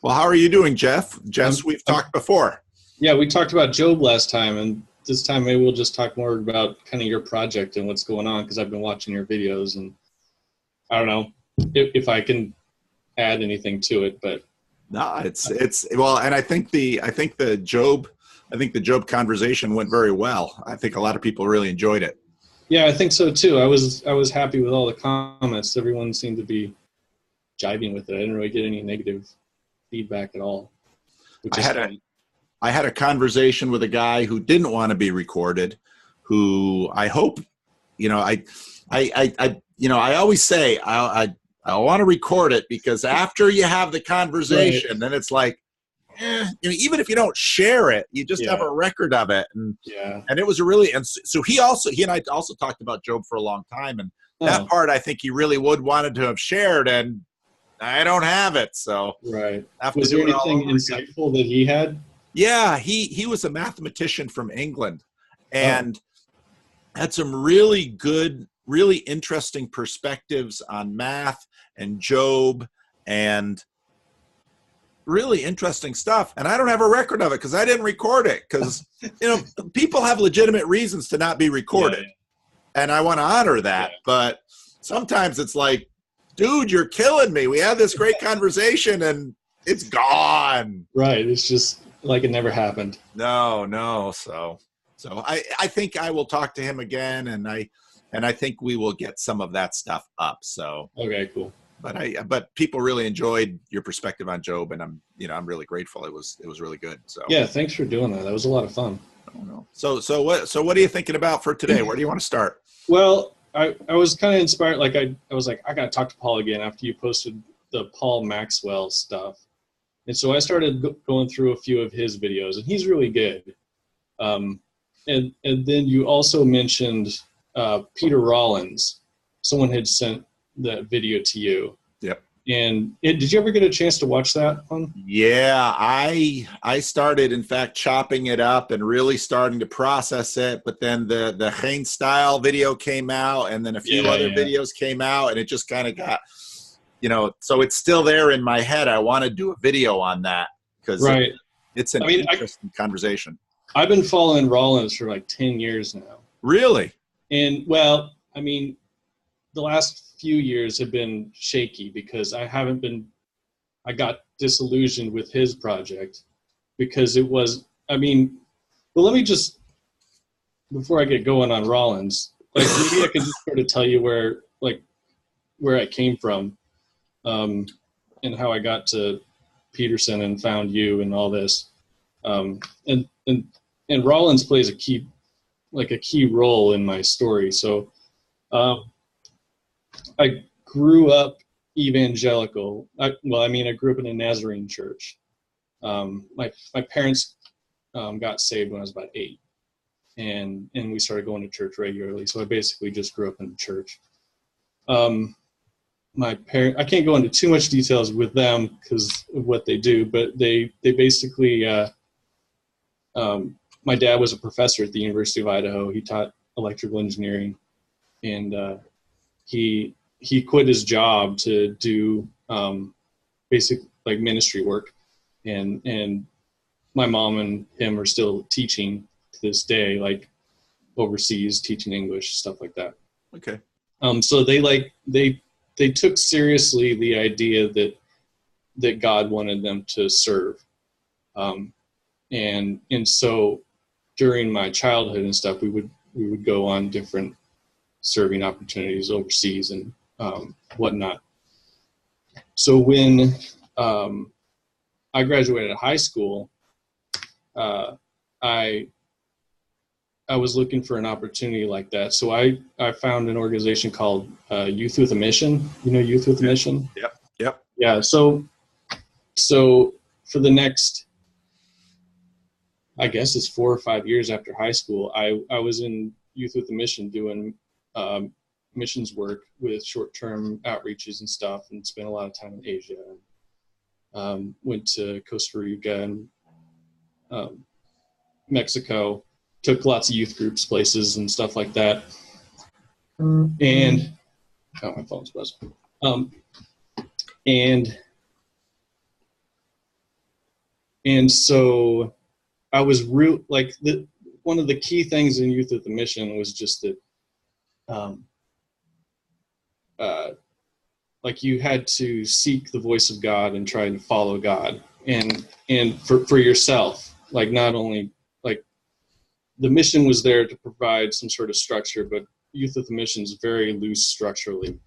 Well, how are you doing, Jeff? Jess, we've talked before. Yeah, we talked about Job last time, and this time maybe we'll just talk more about kind of your project and what's going on, because I've been watching your videos, and I don't know if I can add anything to it, but No, it's well, and I think the Job conversation went very well. I think a lot of people really enjoyed it. yeah, I think so too. I was happy with all the comments. Everyone seemed to be jiving with it. I didn't really get any negative feedback at all. I had a conversation with a guy who didn't want to be recorded, who I hope, I always say I want to record it, because after you have the conversation, right, then it's like, even if you don't share it, you just have a record of it. And it was so he and I also talked about Job for a long time, and that part I think he really wanted to have shared, and I don't have it. So right. Was there anything insightful that he had? Yeah, he was a mathematician from England, and had some really good, really interesting perspectives on math and Job, and really interesting stuff. And I don't have a record of it because I didn't record it, because people have legitimate reasons to not be recorded, and I want to honor that. But sometimes it's like, dude, you're killing me. We had this great conversation and it's gone. Right. It's just like it never happened. No. So I think I will talk to him again, and I think we will get some of that stuff up. So okay, cool. But people really enjoyed your perspective on Job, and I'm really grateful. It was really good. So yeah, thanks for doing that. That was a lot of fun. So what are you thinking about for today? Where do you want to start? Well, I was kind of inspired. Like I was like, I got to talk to Paul again after you posted the Paul Maxwell stuff. And so I started going through a few of his videos, and he's really good. And then you also mentioned Peter Rollins. Someone had sent that video to you. Yep. And did you ever get a chance to watch that one? Yeah, I started, in fact, chopping it up and really starting to process it. But then the Hain style video came out, and then a few other videos came out, and it just kind of got, so it's still there in my head. I want to do a video on that, because it's an interesting conversation. I've been following Rollins for like 10 years now. Really? And well, I mean, the last few years have been shaky because I got disillusioned with his project, because it was, well, let me just, before I get going on Rollins, like maybe I could just sort of tell you where I came from, and how I got to Peterson and found you and all this. And Rollins plays a key role in my story. So, I grew up evangelical. I grew up in a Nazarene church. My parents got saved when I was about 8, and we started going to church regularly. So I basically just grew up in the church. My parents, I can't go into too much details with them because of what they do, but they basically, my dad was a professor at the University of Idaho. He taught electrical engineering, and he quit his job to do basic ministry work, and my mom and him are still teaching to this day, like overseas, teaching English, stuff like that. Okay. So they took seriously the idea that God wanted them to serve, and so during my childhood and stuff, we would go on different serving opportunities overseas and whatnot. So when I graduated high school, I was looking for an opportunity like that. So I found an organization called Youth with a Mission. Youth with a Mission? Yep. Yeah. So for the next, I guess it's 4 or 5 years after high school, I was in Youth with a Mission doing missions work with short-term outreaches and stuff, and spent a lot of time in Asia. Went to Costa Rica and Mexico, took lots of youth groups places and stuff like that. And my phone's buzzing. And And so I was one of the key things in Youth at the Mission was just that, like you had to seek the voice of God and try to follow God, and for yourself, like not only like the mission was there to provide some sort of structure, but Youth at the Mission is very loose structurally,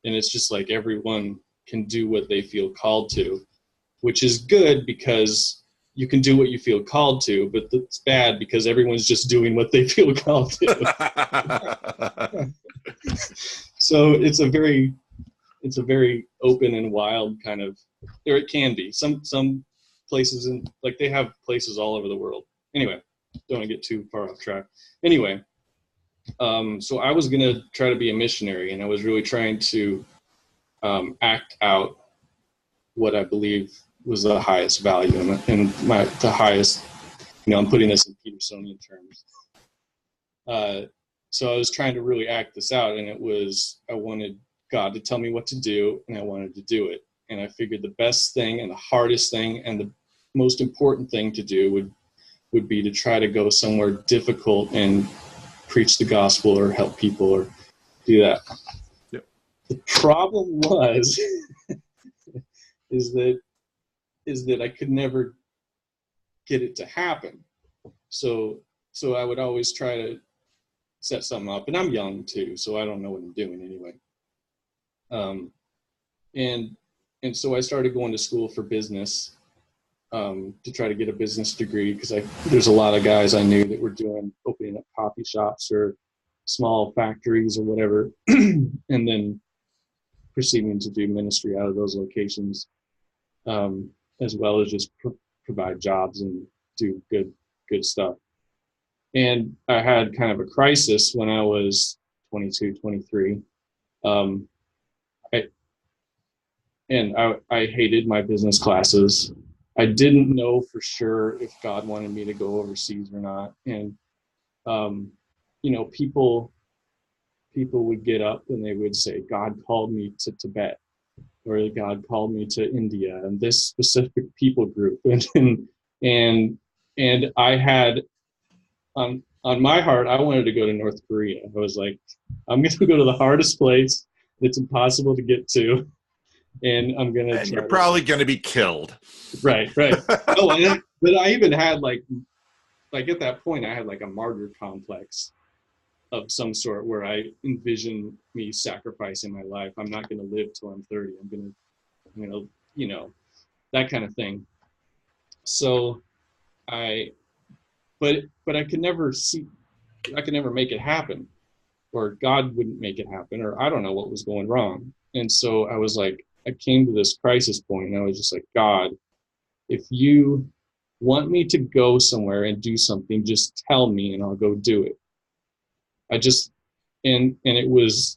and it's just like everyone can do what they feel called to, which is good because you can do what you feel called to, but it's bad because everyone's just doing what they feel called to. So it's a very open and wild kind of, or it can be. Some places like they have places all over the world. Anyway, don't want to get too far off track. Anyway, so I was gonna try to be a missionary, and I was really trying to act out what I believe was the highest value and the highest. I'm putting this in Petersonian terms. So I was trying to really act this out, and I wanted God to tell me what to do, and I wanted to do it. And I figured the best thing and the hardest thing and the most important thing to do would be to try to go somewhere difficult and preach the gospel or help people or do that. Yep. The problem was is that I could never get it to happen. So I would always try to set something up, and I'm young too, so I don't know what I'm doing anyway. And so I started going to school for business to try to get a business degree, because there's a lot of guys I knew that were opening up coffee shops or small factories or whatever, and then proceeding to do ministry out of those locations, as well as just provide jobs and do good stuff. And I had kind of a crisis when I was 22, 23. I hated my business classes. I didn't know for sure if God wanted me to go overseas or not. And, people would get up and they would say, God called me to Tibet, or God called me to India and this specific people group. And I had, on my heart, I wanted to go to North Korea. I was like, I'm going to go to the hardest place that's impossible to get to, and I'm going to. And you're probably going to be killed. Right. Oh, but I even had like at that point, I had like a martyr complex of some sort where I envisioned me sacrificing my life. I'm not going to live till I'm 30. I'm going to, that kind of thing. So but I could never make it happen, or God wouldn't make it happen, or I don't know what was going wrong. And so I was like, I came to this crisis point, and I was just like, God, if you want me to go somewhere and do something, just tell me and I'll go do it. And it was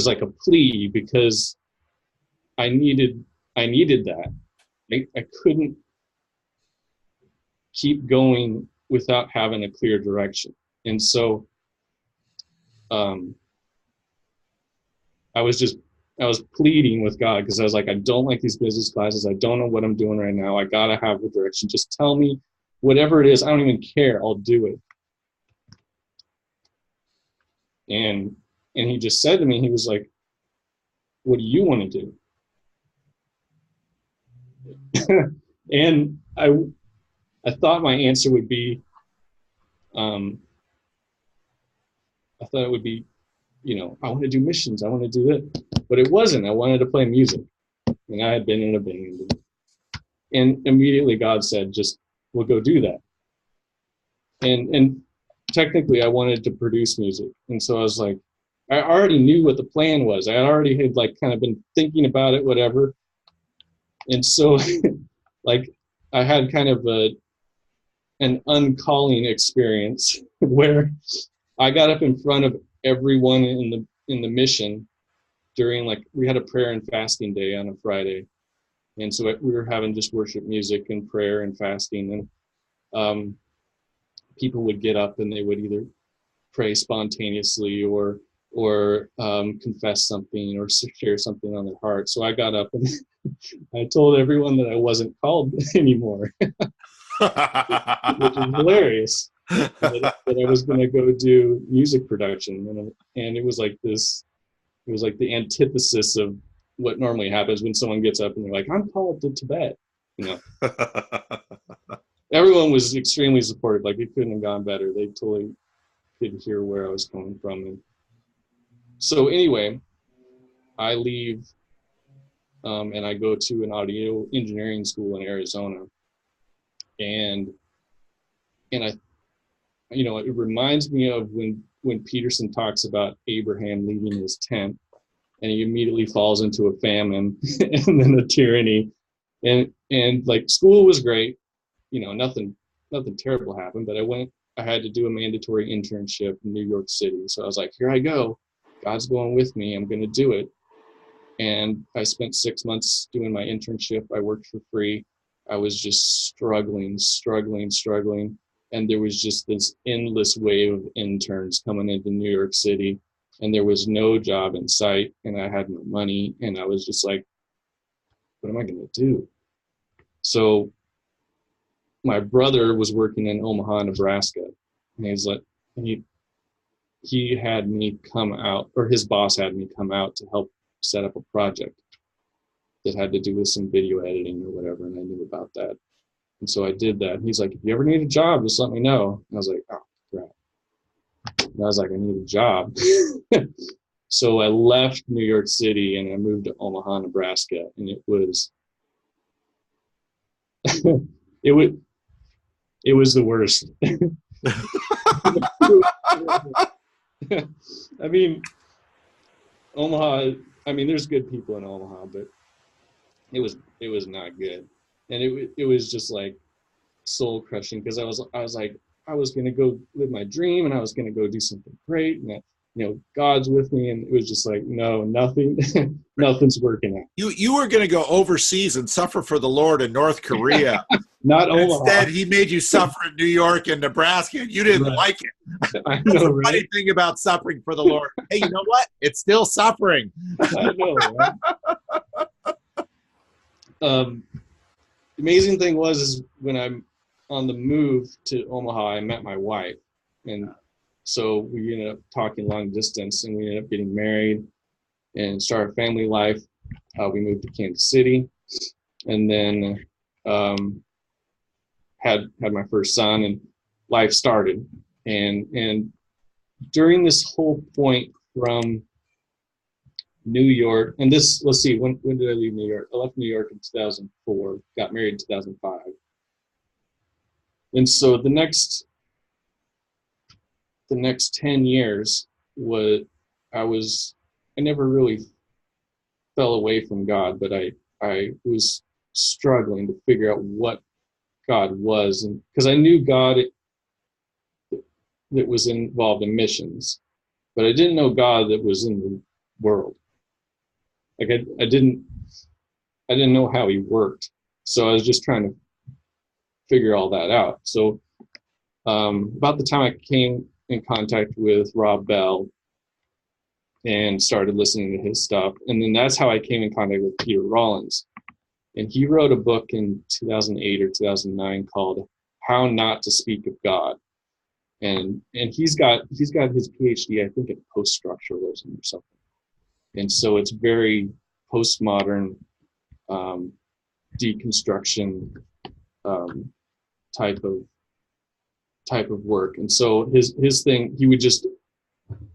like a plea, because I needed that. I couldn't keep going without having a clear direction. And so I was pleading with God, because I was like, I don't like these business classes. I don't know what I'm doing right now. I gotta have the direction. Just tell me whatever it is. I don't even care. I'll do it. And he just said to me, he was like, what do you want to do? And I thought my answer would be, I thought it would be, I want to do missions. I want to do it. But it wasn't. I wanted to play music. And I had been in a band. And immediately God said, we'll go do that. And technically I wanted to produce music. And so I was like, I already knew what the plan was. I already had like kind of been thinking about it, whatever. And so like I had kind of an uncalling experience where I got up in front of everyone in the mission during, like, we had a prayer and fasting day on a Friday. And so we were having just worship music and prayer and fasting. And people would get up and they would either pray spontaneously or confess something or share something on their heart. So I got up and I told everyone that I wasn't called anymore, which is hilarious. That I was going to go do music production, and it was like this. It was like the antithesis of what normally happens when someone gets up and they're like, "I'm called to Tibet." You know, everyone was extremely supportive. Like, it couldn't have gone better. They totally could hear where I was coming from. And so anyway, I leave, and I go to an audio engineering school in Arizona, and I, you know, it reminds me of when Peterson talks about Abraham leaving his tent, and he immediately falls into a famine and then a tyranny, and like, school was great, you know, nothing terrible happened, but I had to do a mandatory internship in New York City. So I was like, here I go. God's going with me. I'm going to do it. And I spent 6 months doing my internship. I worked for free. I was just struggling. And there was just this endless wave of interns coming into New York City, and there was no job in sight, and I had no money. And I was just like, what am I going to do? So my brother was working in Omaha, Nebraska, and he's like, he had me come out, or his boss had me come out to help set up a project that had to do with some video editing or whatever, and I knew about that. And so I did that. And he's like, if you ever need a job, just let me know. And I was like, oh, crap. And I was like, I need a job. So I left New York City and I moved to Omaha, Nebraska, and it was it was the worst. I mean, Omaha, I mean, there's good people in Omaha, but it was not good. And it was just like soul crushing, because I was like, I was going to go live my dream, and I was going to go do something great, and that, you know, God's with me. And it was just like, no, nothing's working out. You were going to go overseas and suffer for the Lord in North Korea. Not Omaha. Instead, he made you suffer in New York and Nebraska, and you didn't like it. I know, That's the right? funny thing about suffering for the Lord. Hey, you know what? It's still suffering. I know, right? The amazing thing is when I'm on the move to Omaha, I met my wife, and so we ended up talking long distance, and we ended up getting married and started family life. We moved to Kansas City, and then had my first son, and life started. And during this whole point from New York, and this, let's see, when did I leave New York? I left New York in 2004, got married in 2005. And so the next 10 years I never really fell away from God, but I was struggling to figure out what God was, and because I knew God that was involved in missions, but I didn't know God that was in the world. Like, I didn't know how he worked, so I was just trying to figure all that out. So about the time I came in contact with Rob Bell and started listening to his stuff, and then that's how I came in contact with Peter Rollins. And he wrote a book in 2008 or 2009 called How Not to Speak of God. And he's got his PhD, I think, in post-structuralism or something. And so it's very postmodern, deconstruction type of work. And so his thing,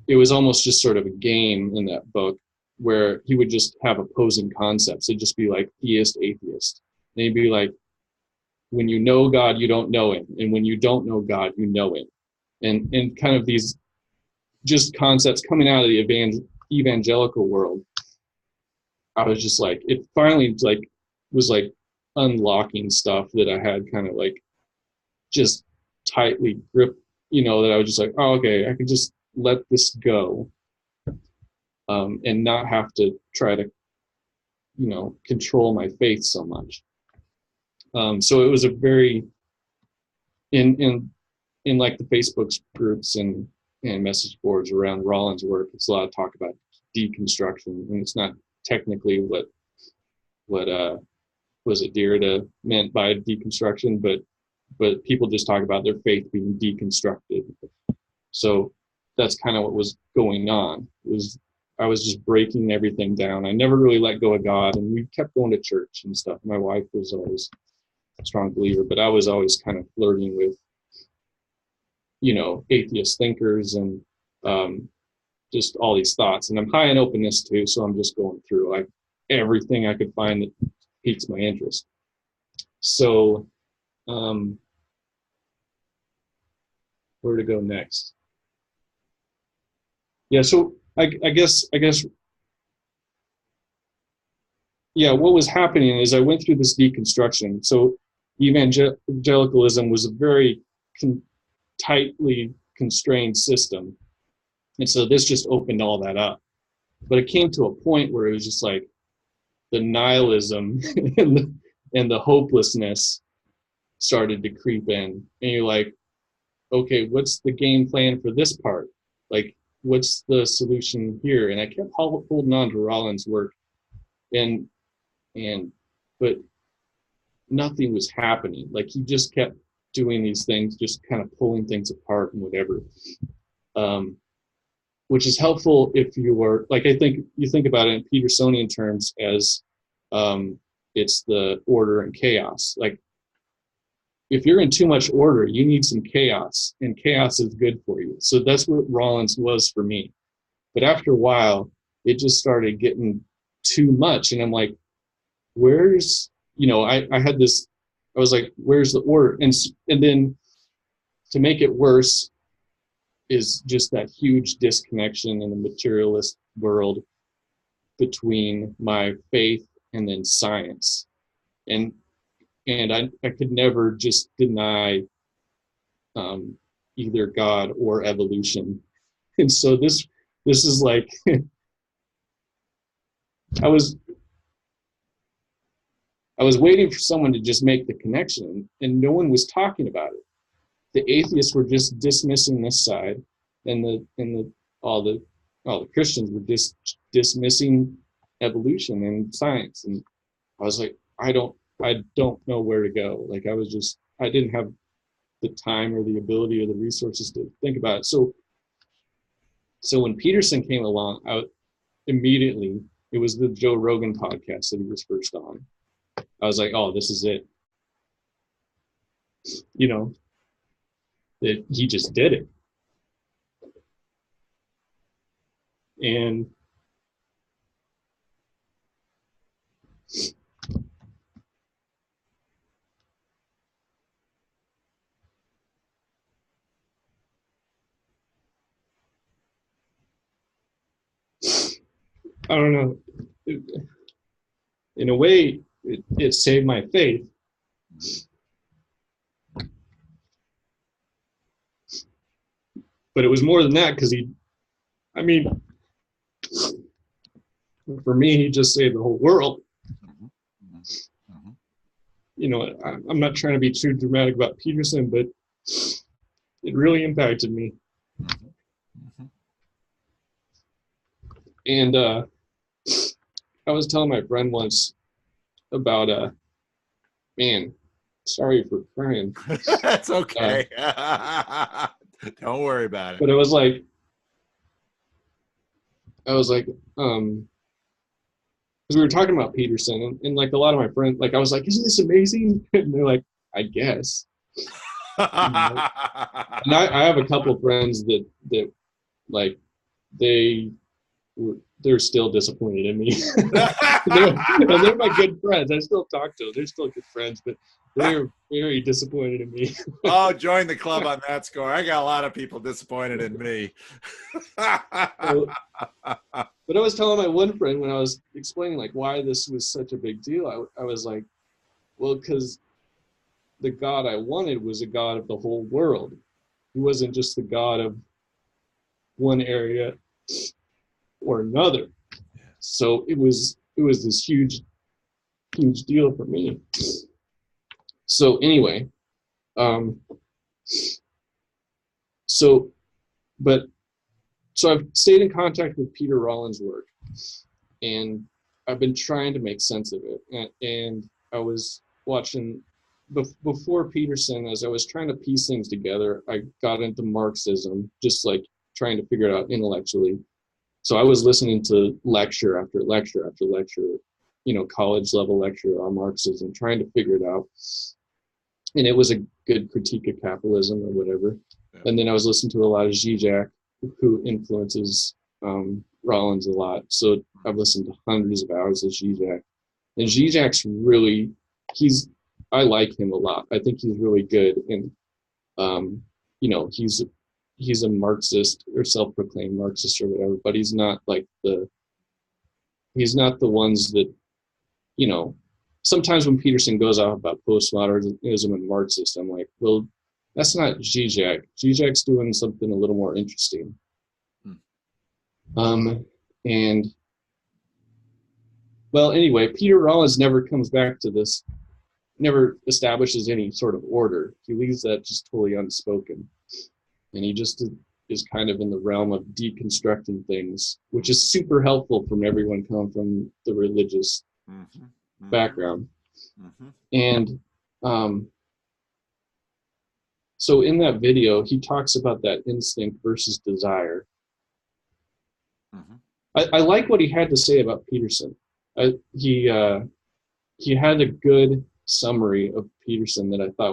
it was almost just sort of a game in that book, where he would just have opposing concepts. It'd just be like theist, atheist. And he'd be like, when you know God, you don't know him. And when you don't know God, you know him. And kind of these just concepts coming out of the evangelical world. I was just like, it finally was like unlocking stuff that I had kind of like just tightly gripped, you know, that I was just like, oh, okay, I can just let this go. And not have to try to, you know, control my faith so much. So it was a very, in like the Facebook groups and message boards around Rollins' work, it's a lot of talk about deconstruction, and it's not technically what what was it Derrida meant by deconstruction, but people just talk about their faith being deconstructed. So that's kind of what was going on. I was just breaking everything down. I never really let go of God, and we kept going to church and stuff. My wife was always a strong believer, but I was always kind of flirting with, atheist thinkers and just all these thoughts. And I'm high in openness too, so I'm just going through like everything I could find that piques my interest. So where to go next? Yeah, so I guess yeah, what was happening is I went through this deconstruction. So evangelicalism was a very tightly constrained system, and so this just opened all that up. But it came to a point where it was just like the nihilism and the hopelessness started to creep in, and you're like, okay, what's the game plan for this part? Like, what's the solution here? And I kept holding on to Rollins' work, but nothing was happening. Like, he just kept doing these things, just kind of pulling things apart and whatever, which is helpful if you are, like, I think you think about it in Petersonian terms as it's the order and chaos. Like, if you're in too much order, you need some chaos, and chaos is good for you. So that's what Rollins was for me. But after a while, it just started getting too much. And I'm like, where's, I had this, I was like, where's the order? And then to make it worse is just that huge disconnection in the materialist world between my faith and then science. And I could never just deny either God or evolution. And so this is like, I was waiting for someone to just make the connection, and no one was talking about it. The atheists were just dismissing this side, and all the Christians were just dismissing evolution and science. And I was like, I don't know where to go. Like, I didn't have the time or the ability or the resources to think about it. So when Peterson came along, immediately, it was the Joe Rogan podcast that he was first on. I was like, oh, this is it. That he just did it. And I don't know. In a way, it saved my faith. But it was more than that, because for me, he just saved the whole world. I'm not trying to be too dramatic about Peterson, but it really impacted me. And I was telling my friend once about, man, sorry for crying. That's okay. Don't worry about it. But I was like, because we were talking about Peterson, and like a lot of my friends, like, I was like, isn't this amazing? And they're like, I guess. And I have a couple of friends that like, they're still disappointed in me. they're my good friends. I still talk to them. They're still good friends, but they're very disappointed in me. Oh, join the club on that score. I got a lot of people disappointed in me. But I was telling my one friend, when I was explaining like why this was such a big deal, I was like, well, because the God I wanted was a God of the whole world. He wasn't just the God of one area or another. So it was this huge deal for me. So anyway, so I've stayed in contact with Peter Rollins' work, and I've been trying to make sense of it, and I was watching before Peterson, as I was trying to piece things together, I got into Marxism, just like trying to figure it out intellectually. So I was listening to lecture after lecture after lecture, college level lecture on Marxism, trying to figure it out. And it was a good critique of capitalism or whatever. Yeah. And then I was listening to a lot of Zizek, who influences Rollins a lot. So I've listened to hundreds of hours of Zizek. And Zizek's really, I like him a lot. I think he's really good. And, he's a Marxist or self-proclaimed Marxist or whatever, but he's not the ones that, sometimes when Peterson goes off about postmodernism and Marxist, I'm like, well, that's not Zizek. Zizek's doing something a little more interesting. And well, anyway, Peter Rollins never comes back to this, never establishes any sort of order. He leaves that just totally unspoken. And he just is kind of in the realm of deconstructing things, which is super helpful from everyone coming from the religious background. And so in that video, he talks about that instinct versus desire. I like what he had to say about Peterson. He had a good summary of Peterson that I thought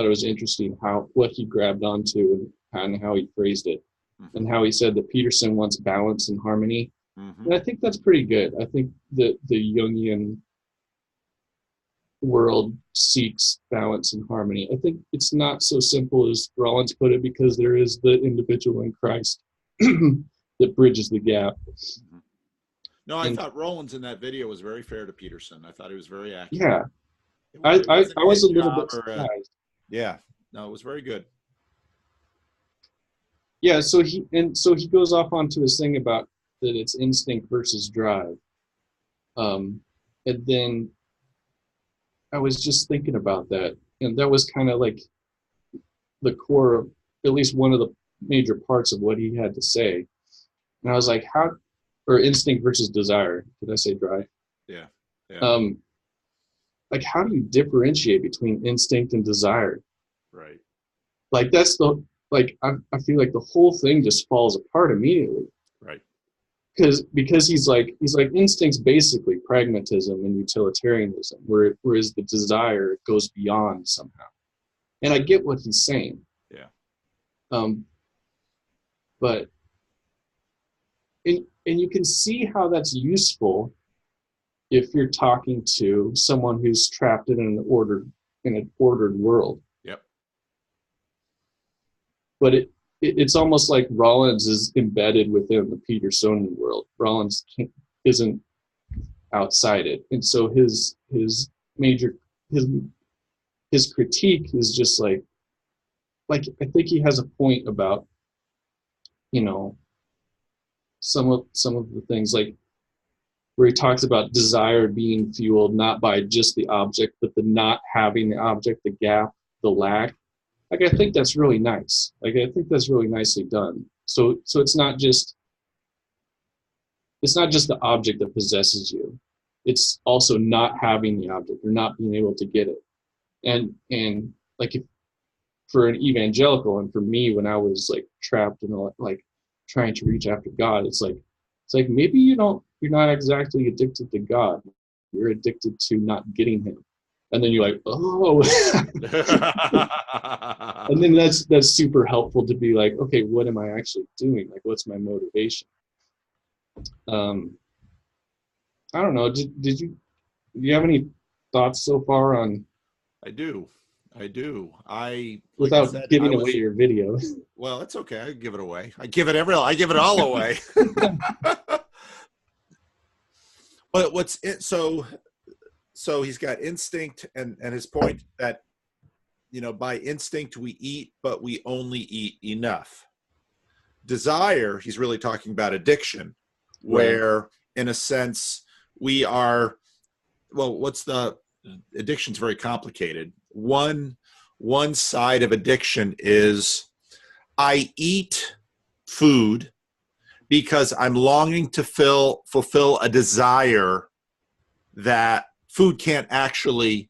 it was interesting what he grabbed onto and how he phrased it, and how he said that Peterson wants balance and harmony. And I think that's pretty good. I think that the Jungian world seeks balance and harmony. I think it's not so simple as Rollins put it, because there is the individual in Christ that bridges the gap. No, I thought Rollins in that video was very fair to Peterson. I thought he was very accurate. Yeah. I was a little bit surprised. Yeah. No, it was very good. Yeah, so he goes off onto his thing about that it's instinct versus drive. And then I was just thinking about that, and that was kind of like the core of at least one of the major parts of what he had to say. And I was like, or instinct versus desire. Did I say drive? Yeah. Like, how do you differentiate between instinct and desire? Right. Like, I feel like the whole thing just falls apart immediately. Right. Because he's like instinct's basically pragmatism and utilitarianism, whereas the desire goes beyond somehow. And I get what he's saying. Yeah. But and you can see how that's useful if you're talking to someone who's trapped in an ordered world. Yep. But it's almost like Rollins is embedded within the Petersonian world. Rollins isn't outside it, and so his critique is just like I think he has a point about some of the things, like where he talks about desire being fueled not by just the object, but the not having the object, the gap, the lack. Like, I think that's really nice. Like, I think that's really nicely done. So it's not just the object that possesses you. It's also not having the object or not being able to get it. And like, if for an evangelical, and for me, when I was like trapped in like trying to reach after God, it's like maybe you're not exactly addicted to God. You're addicted to not getting him. And then you're like, oh. And then that's super helpful to be like, okay, what am I actually doing? Like, what's my motivation? I don't know. Do you have any thoughts so far on? I do. Without giving away your video. Well, it's okay. I give it away. I give it all away. But so he's got instinct, and his point that, by instinct we eat, but we only eat enough. Desire, he's really talking about addiction, where in a sense we are, addiction's very complicated. One side of addiction is I eat food because I'm longing to fulfill a desire that food can't actually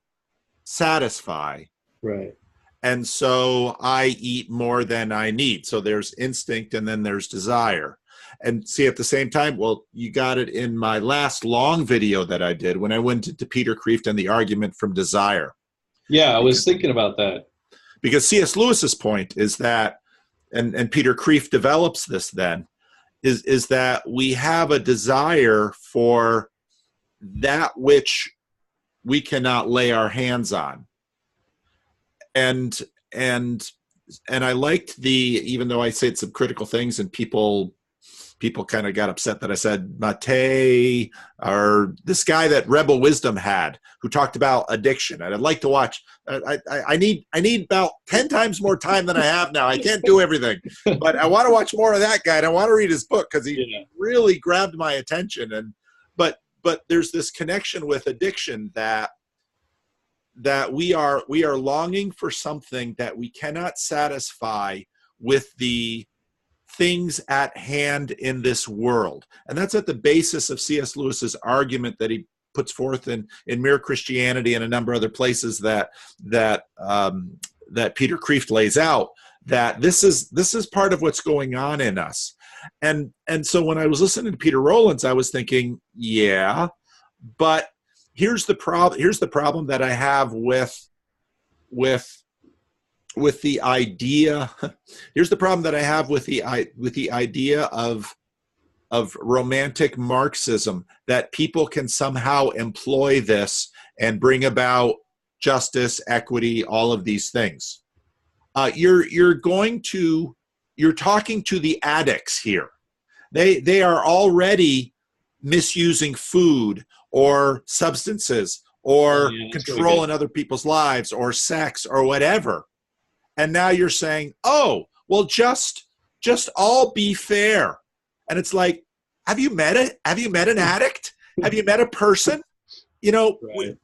satisfy. Right. And so I eat more than I need. So there's instinct and then there's desire. And see, at the same time, well, you got it in my last long video that I did when I went into Peter Kreeft and the argument from desire. Yeah, I was thinking about that. Because C.S. Lewis's point is that, and Peter Kreeft develops this then, is that we have a desire for that which we cannot lay our hands on. And I liked even though I said some critical things and people kind of got upset that I said Mate, or this guy that Rebel Wisdom had, who talked about addiction. And I'd like to watch. I need about 10 times more time than I have now. I can't do everything, but I want to watch more of that guy, and I want to read his book because he really grabbed my attention. And but there's this connection with addiction that we are longing for something that we cannot satisfy with the things at hand in this world. And that's at the basis of C.S. Lewis's argument that he puts forth in Mere Christianity and a number of other places that Peter Kreeft lays out, that this is part of what's going on in us. And so when I was listening to Peter Rollins, I was thinking, yeah, but here's the problem that I have with the idea. Here's the problem that I have with the idea of romantic Marxism, that people can somehow employ this and bring about justice, equity, all of these things. You're talking to the addicts here. They are already misusing food or substances or control in other people's lives or sex or whatever. And now you're saying, oh, well, just all be fair. And it's like, have you met an addict? Have you met a person? Right.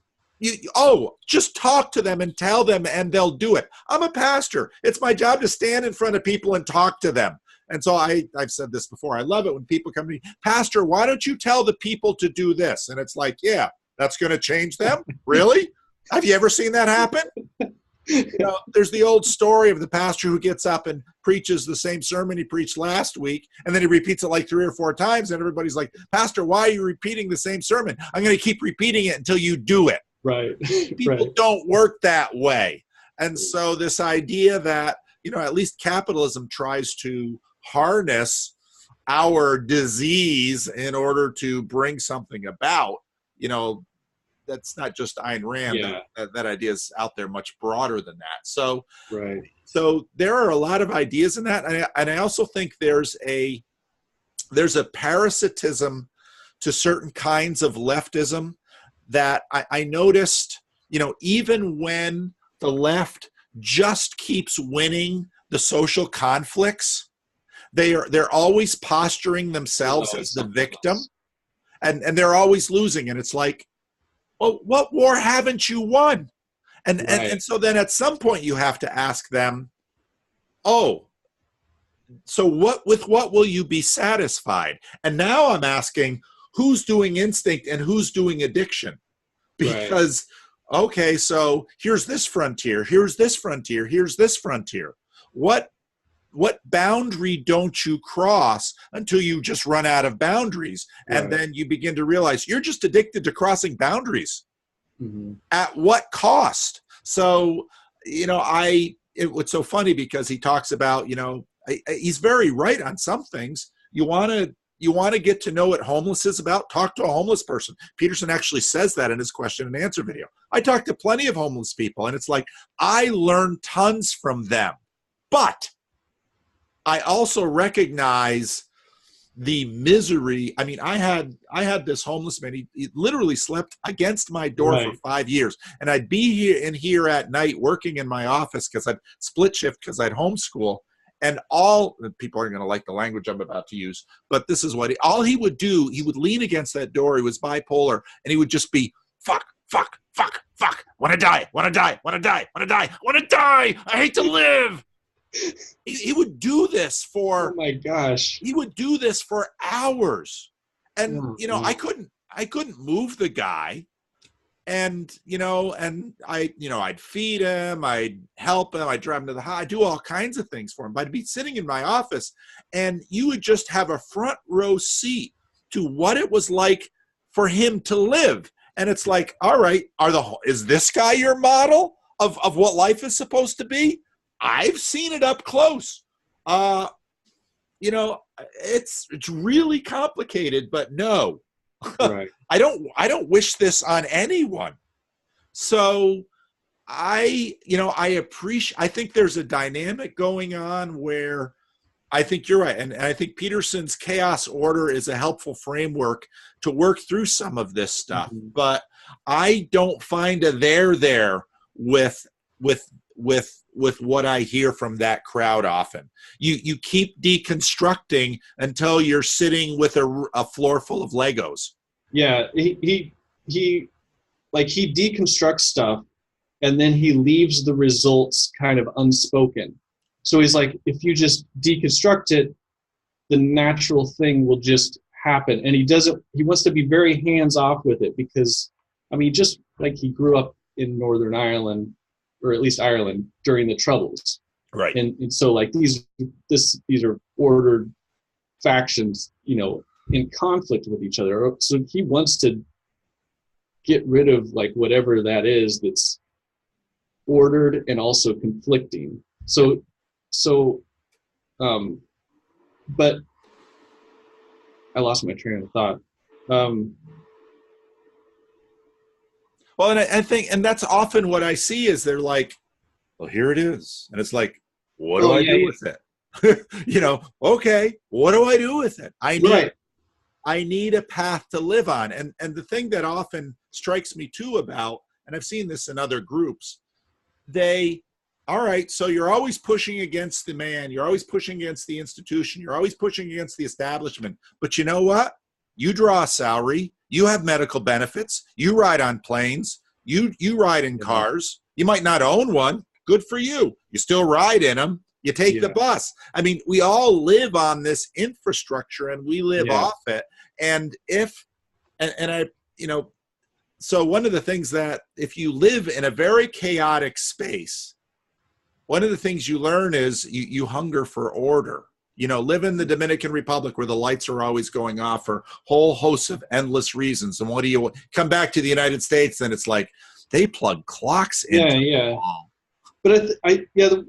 Just talk to them and tell them and they'll do it. I'm a pastor. It's my job to stand in front of people and talk to them. And so I've said this before. I love it when people come to me, Pastor, why don't you tell the people to do this? And it's like, yeah, that's going to change them? Really? Have you ever seen that happen? There's the old story of the pastor who gets up and preaches the same sermon he preached last week, and then he repeats it like 3 or 4 times, and everybody's like, Pastor, why are you repeating the same sermon? I'm going to keep repeating it until you do it. Right. People don't work that way. And so this idea that, at least capitalism tries to harness our disease in order to bring something about, that's not just Ayn Rand. Yeah. That idea is out there much broader than that. So, right. So there are a lot of ideas in that, and I also think there's a parasitism to certain kinds of leftism that I noticed. Even when the left just keeps winning the social conflicts, they're always posturing themselves as the victim, and they're always losing. And it's like, well, what war haven't you won? And so then at some point you have to ask them, so what will you be satisfied? And now I'm asking, who's doing instinct and who's doing addiction? Because, okay, so here's this frontier, here's this frontier, here's this frontier. What boundary don't you cross until you just run out of boundaries? And then you begin to realize you're just addicted to crossing boundaries. Mm-hmm. At what cost? So, it's so funny because he talks about, he's very right on some things. You want to get to know what homeless is about? Talk to a homeless person. Peterson actually says that in his question and answer video. I talk to plenty of homeless people, and it's like, I learn tons from them. But I also recognize the misery. I mean, I had this homeless man. He literally slept against my door for 5 years, and I'd be here at night working in my office because I'd split shift because I'd homeschool. And all people aren't going to like the language I'm about to use, but this is what all he would do. He would lean against that door. He was bipolar, and he would just be fuck, fuck, fuck, fuck. Want to die? Want to die? Want to die? Want to die? Want to die? I hate to live. He would do this Oh for, my gosh. he would do this for hours. And, Oh, you know, I couldn't move the guy. And, you know, and I'd feed him, I'd help him, I'd drive him to the house, I'd do all kinds of things for him. But I'd be sitting in my office and you would just have a front row seat to what it was like for him to live. And it's like, all right, is this guy your model of what life is supposed to be? I've seen it up close. You know, it's really complicated, but no. right. I don't wish this on anyone. So I think there's a dynamic going on where I think you're right. And I think Peterson's chaos order is a helpful framework to work through some of this stuff. Mm-hmm. But I don't find a there with what I hear from that crowd often. You keep deconstructing until you're sitting with a floor full of Legos. Yeah, he deconstructs stuff and then he leaves the results kind of unspoken. So he's like, if you just deconstruct it, the natural thing will just happen. And he wants to be very hands off with it because, I mean, just like he grew up in Northern Ireland, or at least Ireland, during the Troubles. Right. And so like these are ordered factions, you know, in conflict with each other. So he wants to get rid of like whatever that is that's ordered and also conflicting. But I lost my train of thought. Well, and I think, and that's often what I see is they're like, well, here it is. And it's like, what do I do with it? You know, okay, what do I do with it? I need a path to live on. And the thing that often strikes me too about, and I've seen this in other groups, all right, so you're always pushing against the man, you're always pushing against the institution, you're always pushing against the establishment. But you know what? You draw a salary, you have medical benefits, you ride on planes, you ride in cars. You might not own one. Good for you. You still ride in them. You take the bus. I mean, we all live on this infrastructure and we live off it. And so one of the things that if you live in a very chaotic space, one of the things you learn is you hunger for order. You know, live in the Dominican Republic where the lights are always going off for whole hosts of endless reasons. And what do you come back to the United States and it's like they plug clocks into the wall. But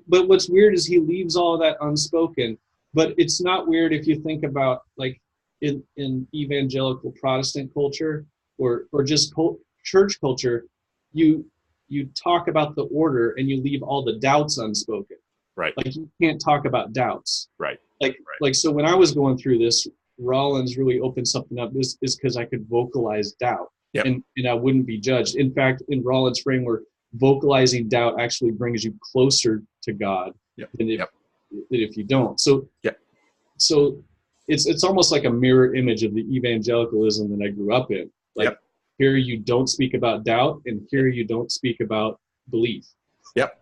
but what's weird is he leaves all of that unspoken. But it's not weird if you think about like in evangelical Protestant culture or just church culture, you talk about the order and you leave all the doubts unspoken. Right. Like you can't talk about doubts. Right. Like so when I was going through this, Rollins really opened something up is because I could vocalize doubt. Yep. And I wouldn't be judged. In fact, in Rollins' framework, vocalizing doubt actually brings you closer to God than if you don't. So so it's almost like a mirror image of the evangelicalism that I grew up in. Like here you don't speak about doubt, and here you don't speak about belief. Yep.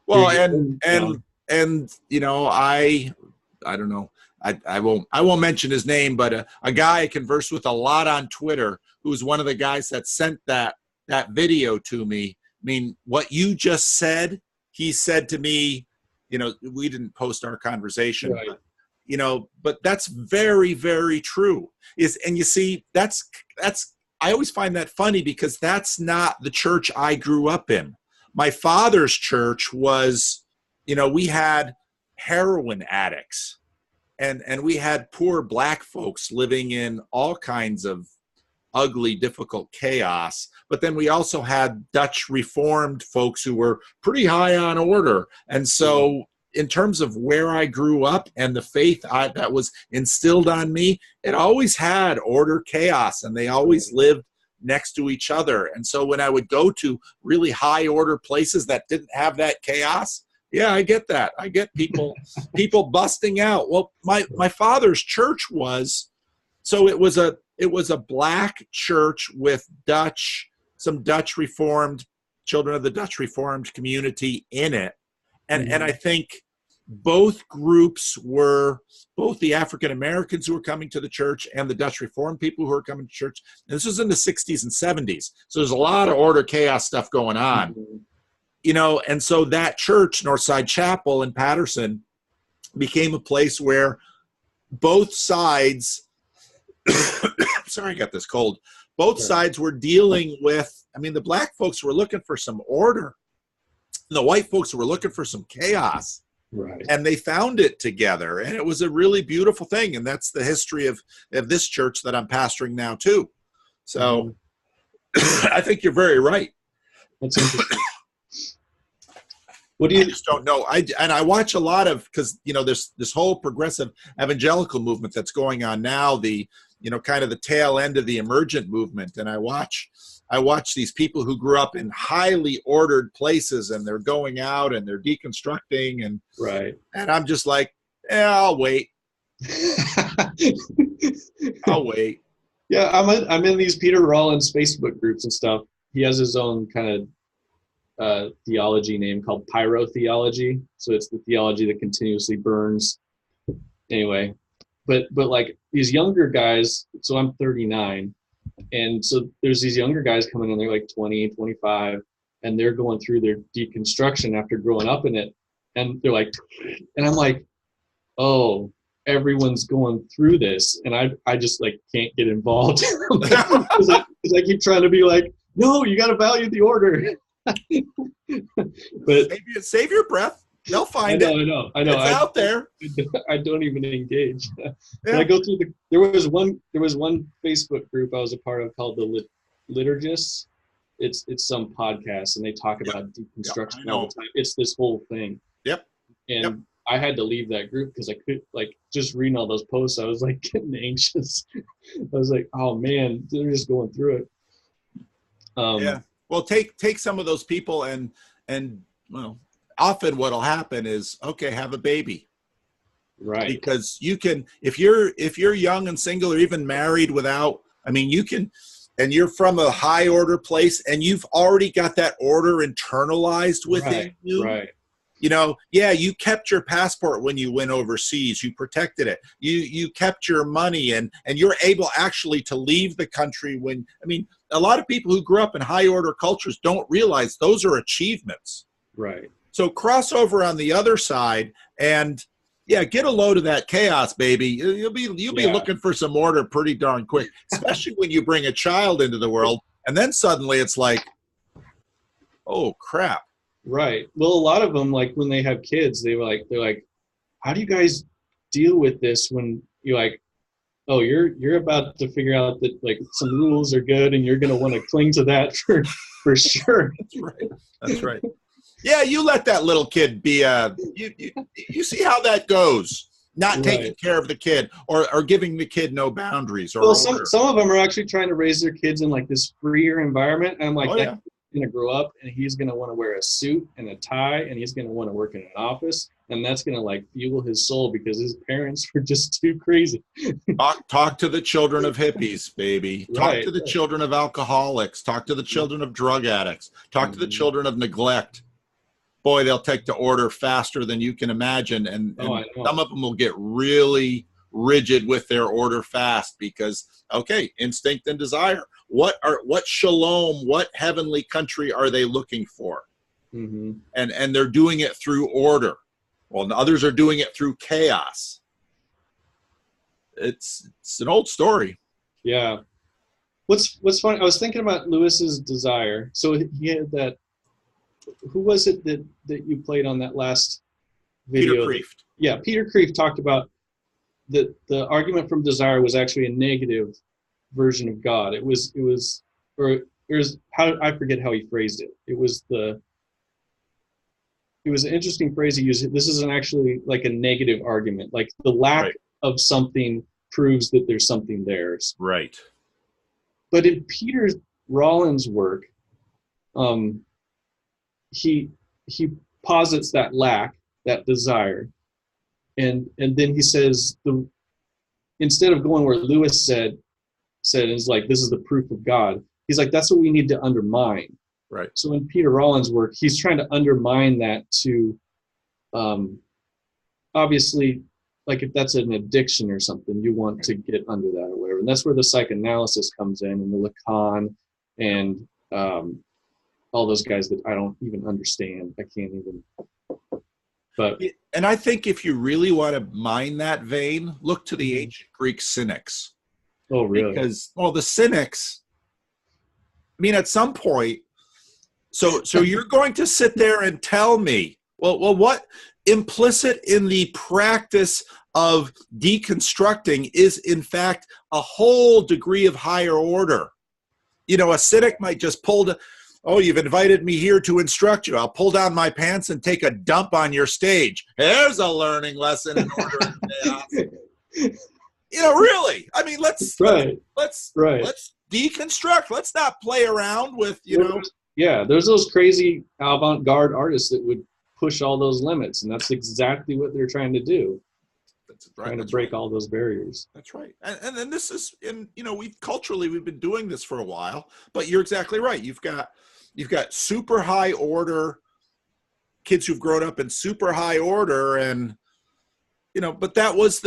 Well, and you know, I don't know. I won't mention his name, but a guy I conversed with a lot on Twitter, who's one of the guys that sent that video to me. I mean, what you just said, he said to me, you know, we didn't post our conversation, but, you know, but that's very, very true. And you see, that's I always find that funny because that's not the church I grew up in. My father's church was, you know, we had heroin addicts and we had poor black folks living in all kinds of ugly, difficult chaos. But then we also had Dutch Reformed folks who were pretty high on order. And so in terms of where I grew up and the faith that was instilled on me, it always had order, chaos, and they always lived next to each other. And so when I would go to really high order places that didn't have that chaos, yeah, I get that. I get people busting out. Well, my father's church was, so it was a black church with some Dutch Reformed, children of the Dutch Reformed community in it. And I think both groups were, both the African Americans who were coming to the church and the Dutch Reformed people who were coming to church. And this was in the 60s and 70s. So there's a lot of order chaos stuff going on, and so that church, Northside Chapel in Patterson, became a place where both sides, sorry, I got this cold. Both sides were dealing with, the black folks were looking for some order. The white folks were looking for some chaos. Right. And they found it together. And it was a really beautiful thing. And that's the history of this church that I'm pastoring now, too. So I think you're very right. That's interesting. What do you? I just don't know. I watch a lot of, because there's this whole progressive evangelical movement that's going on now. The kind of the tail end of the emergent movement, and I watch these people who grew up in highly ordered places, and they're going out and they're deconstructing, and and I'm just like, I'll wait. I'll wait. Yeah, I'm in these Peter Rollins Facebook groups and stuff. He has his own kind of theology name called pyrotheology. So it's the theology that continuously burns. Anyway, but like these younger guys, so I'm 39, and so there's these younger guys coming in, they're like 20, 25, and they're going through their deconstruction after growing up in it, and they're like, and I'm like, oh, everyone's going through this, and I just like can't get involved because I keep trying to be like, no, you got to value the order. But save your breath. They'll find it. I know. It's out there. I don't even engage. I go through there was one Facebook group I was a part of called the Liturgists. It's some podcast, and they talk about deconstruction all the time. It's this whole thing. Yep. And I had to leave that group because I could, like, just reading all those posts, I was like getting anxious. I was like, oh man, they're just going through it. Well, take some of those people and well, often what'll happen is, okay, have a baby. Right. Because you can, if you're young and single, or even married without, you can, and you're from a high order place, and you've already got that order internalized within you. Right. You kept your passport when you went overseas. You protected it. You kept your money, and you're able actually to leave the country when, a lot of people who grew up in high order cultures don't realize those are achievements. Right. So cross over on the other side and get a load of that chaos, baby. You'll be looking for some order pretty darn quick, especially when you bring a child into the world, and then suddenly it's like, oh crap. Right. Well, a lot of them, like when they have kids, they're like, how do you guys deal with this when you're like, oh, you're about to figure out that like some rules are good, and you're going to want to cling to that for sure. That's right. Yeah, you let that little kid be you see how that goes. Not taking care of the kid or giving the kid no boundaries. Or some of them are actually trying to raise their kids in like this freer environment. And I'm like, that kid's going to grow up, and he's going to want to wear a suit and a tie, and he's going to want to work in an office. And that's going to like fuel his soul because his parents were just too crazy. Talk to the children of hippies, baby. Talk to the children of alcoholics. Talk to the children of drug addicts. Talk to the children of neglect. Boy, they'll take to order faster than you can imagine. And some of them will get really rigid with their order fast because, okay, instinct and desire. What shalom, what heavenly country are they looking for? Mm-hmm. And they're doing it through order. Well, others are doing it through chaos. It's an old story. Yeah. What's funny, I was thinking about Lewis's desire. So he had that, who was it that you played on that last video? Peter Kreeft. Yeah, Peter Kreeft talked about the argument from desire was actually a negative version of God. It was how, I forget how he phrased it. It was an interesting phrase he used. This isn't actually like a negative argument. Like the lack of something proves that there's something there. Right. But in Peter Rollins' work, he posits that lack, that desire, and then he says instead of going where Lewis said is like, this is the proof of God. He's like, that's what we need to undermine. Right. So in Peter Rollins' work, he's trying to undermine that to obviously, like if that's an addiction or something, you want to get under that or whatever. And that's where the psychoanalysis comes in, and the Lacan and all those guys that I don't even understand. I can't even. But and I think if you really want to mine that vein, look to the ancient Greek cynics. Oh, really? Because, well, the cynics, I mean, at some point, so you're going to sit there and tell me, well, what implicit in the practice of deconstructing is, in fact, a whole degree of higher order. You know, a cynic might just oh, you've invited me here to instruct you. I'll pull down my pants and take a dump on your stage. There's a learning lesson in order and chaos. You know, really. I mean, let's deconstruct. Let's not play around with, you know. Yeah, there's those crazy avant-garde artists that would push all those limits, and that's exactly what they're trying to do. Trying to break all those barriers. That's right. And then this is, you know, we've been doing this for a while, but you're exactly right. You've got super high order kids who've grown up in super high order, and, you know, but that was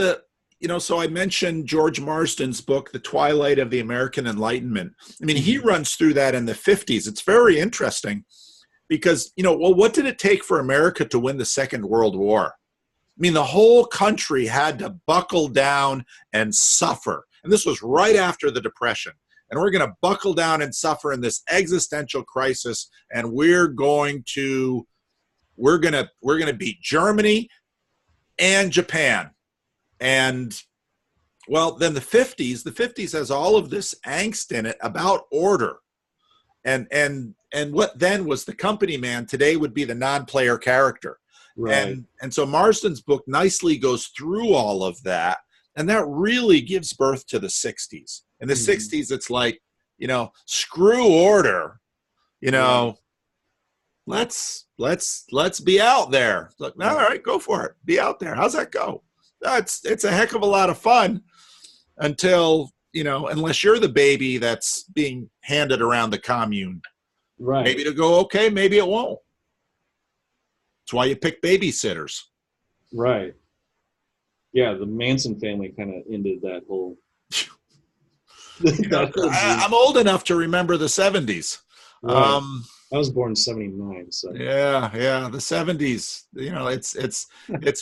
so I mentioned George Marsden's book, The Twilight of the American Enlightenment. I mean, he runs through that in the 50s. It's very interesting because, you know, well, what did it take for America to win the Second World War? I mean, the whole country had to buckle down and suffer. And this was right after the Depression. And we're going to buckle down and suffer in this existential crisis. And we're going to beat Germany and Japan. And, well, then the 50s has all of this angst in it about order. And what then was the company man today would be the non-player character. Right. And so Marsden's book nicely goes through all of that. And that really gives birth to the 60s. In the 60s, it's like, you know, screw order, you know, let's be out there. Look, all right, go for it. Be out there. How's that go? It's a heck of a lot of fun until, you know, unless you're the baby that's being handed around the commune. Right. Maybe it'll go okay, maybe it won't. That's why you pick babysitters. Right. Yeah, the Manson family kind of ended that whole. I'm old enough to remember the 70s. Right. I was born in 79. So yeah, the 70s. You know, it's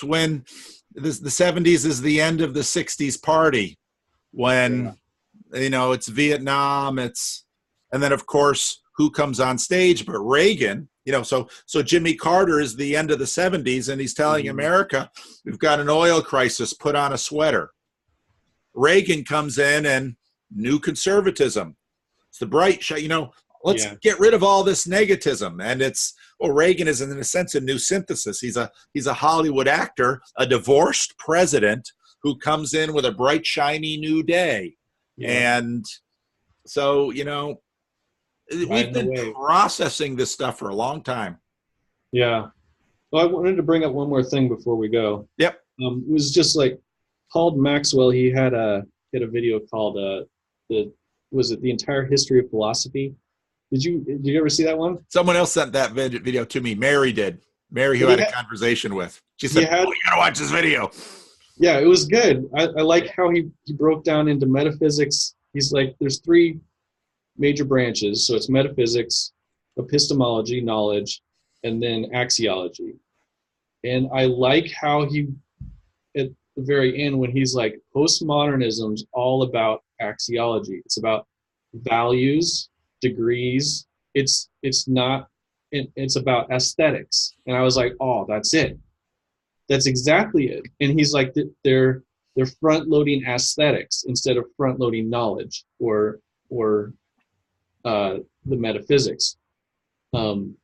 when the 70s is the end of the 60s party, when you know it's Vietnam. And then of course who comes on stage but Reagan. You know, so Jimmy Carter is the end of the 70s, and he's telling America, we've got an oil crisis, put on a sweater. Reagan comes in and new conservatism. It's the bright shot, you know, let's get rid of all this negativism. And Reagan is in a sense a new synthesis. He's a Hollywood actor, a divorced president who comes in with a bright, shiny new day. Yeah. And so, you know, we've been processing this stuff for a long time. Yeah. Well, I wanted to bring up one more thing before we go. Yep. It was just like Paul Maxwell. He had a video called the entire history of philosophy. Did you ever see that one? Someone else sent that video to me. Mary did. Mary, who I had a conversation with. She said, you gotta watch this video. Yeah, it was good. I like how he broke down into metaphysics. He's like, there's three major branches. So it's metaphysics, epistemology, knowledge, and then axiology. And I like how he, at the very end, when he's like, postmodernism's all about axiology. It's about values, degrees. It's about aesthetics. And I was like, oh, that's it. That's exactly it. And he's like, they're front-loading aesthetics instead of front-loading knowledge or the metaphysics. And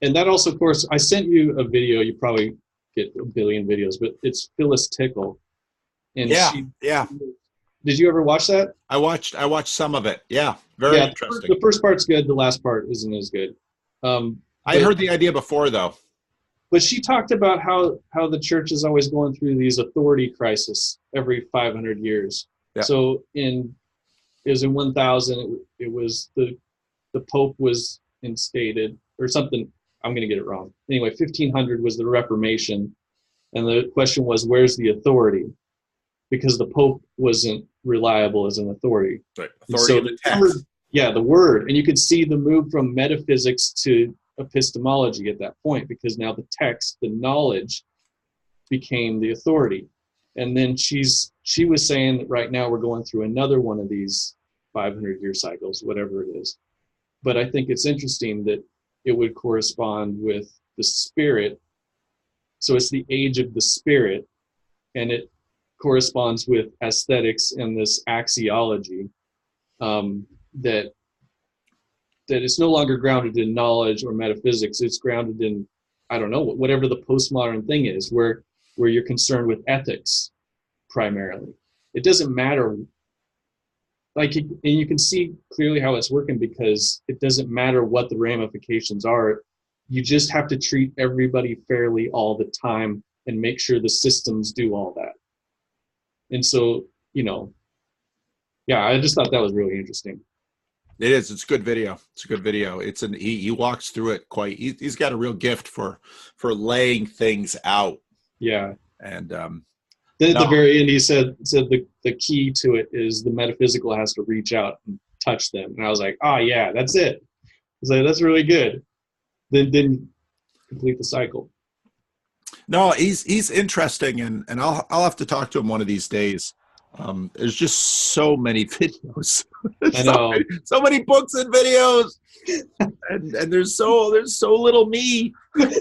that also, of course, I sent you a video. You probably get a billion videos, but it's Phyllis Tickle. And yeah. Did you ever watch that? I watched some of it. Yeah, very interesting. The first part's good. The last part isn't as good. I heard the idea before, though. But she talked about how the church is always going through these authority crises every 500 years. Yeah. So in 1000, it was the Pope was instated or something. I'm going to get it wrong. Anyway, 1500 was the Reformation. And the question was, where's the authority? Because the Pope wasn't reliable as an authority. Right. Authority of the text. Word, yeah, the word. And you could see the move from metaphysics to epistemology at that point, because now the text, the knowledge, became the authority. And then she was saying that right now we're going through another one of these 500-year cycles, whatever it is. But I think it's interesting that it would correspond with the Spirit. So it's the age of the Spirit, and it corresponds with aesthetics and this axiology, that it's no longer grounded in knowledge or metaphysics. It's grounded in, I don't know, whatever the postmodern thing is, where you're concerned with ethics primarily. It doesn't matter. And you can see clearly how it's working, because it doesn't matter what the ramifications are. You just have to treat everybody fairly all the time and make sure the systems do all that. And so, yeah, I just thought that was really interesting. It is. It's a good video. It's a good video. He walks through it he's got a real gift for laying things out. Yeah. And then at the very end, he said the key to it is the metaphysical has to reach out and touch them. And I was like, oh yeah, that's it. I was like, that's really good. Then complete the cycle. No, he's interesting, and I'll have to talk to him one of these days. There's just so many videos. I know. so many books and videos, and there's so little me. At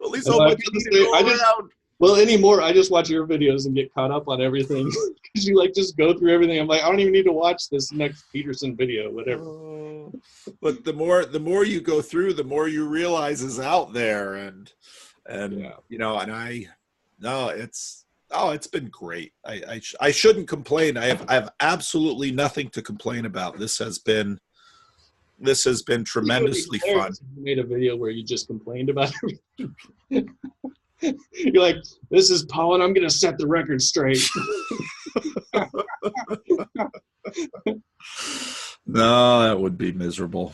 least so much me to go around. Well, anymore, I just watch your videos and get caught up on everything, because you just go through everything. I'm like, I don't even need to watch this next Peterson video, whatever. But the more you go through, the more you realize is out there, and it's been great. I shouldn't complain. I have absolutely nothing to complain about. This has been tremendously fun. You made a video where you just complained about everything. You're like, this is Paul, and I'm going to set the record straight. No, that would be miserable.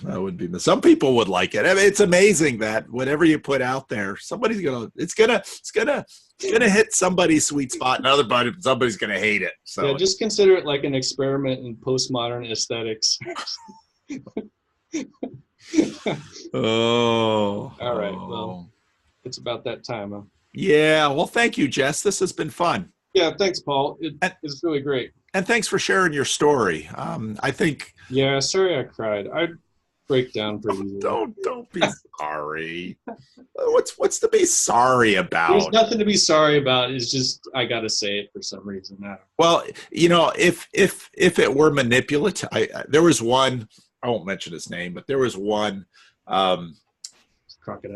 Some people would like it. I mean, it's amazing that whatever you put out there, it's gonna hit somebody's sweet spot, and somebody's gonna hate it. So yeah, just consider it like an experiment in postmodern aesthetics. All right. Well, it's about that time, huh? Yeah. Well, thank you, Jess. This has been fun. Yeah. Thanks, Paul. It's really great. And thanks for sharing your story. I think. Yeah. Sorry, I cried. I'd break down for you. Don't be sorry. What's to be sorry about? There's nothing to be sorry about. It's just I got to say it for some reason. Well, if it were manipulative, there was one. I won't mention his name, but there was one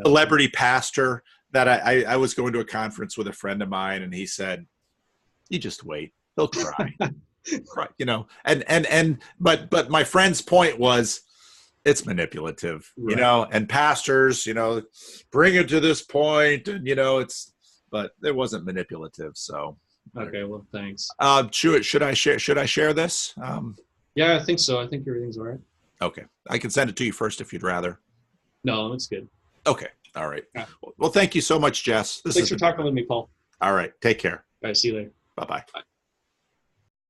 celebrity pastor that I was going to a conference with a friend of mine, and he said, "You just wait, he'll cry." Cry, but my friend's point was, it's manipulative, right. And pastors, bring it to this point, and but it wasn't manipulative. So okay, well, thanks. Should I share this? Yeah, I think so. I think everything's all right. Okay, I can send it to you first if you'd rather. No, it's good. Okay, all right. Yeah. Well, thank you so much, Jess. Thanks for talking with me, Paul. All right, take care. All right, see you later. Bye-bye. Bye.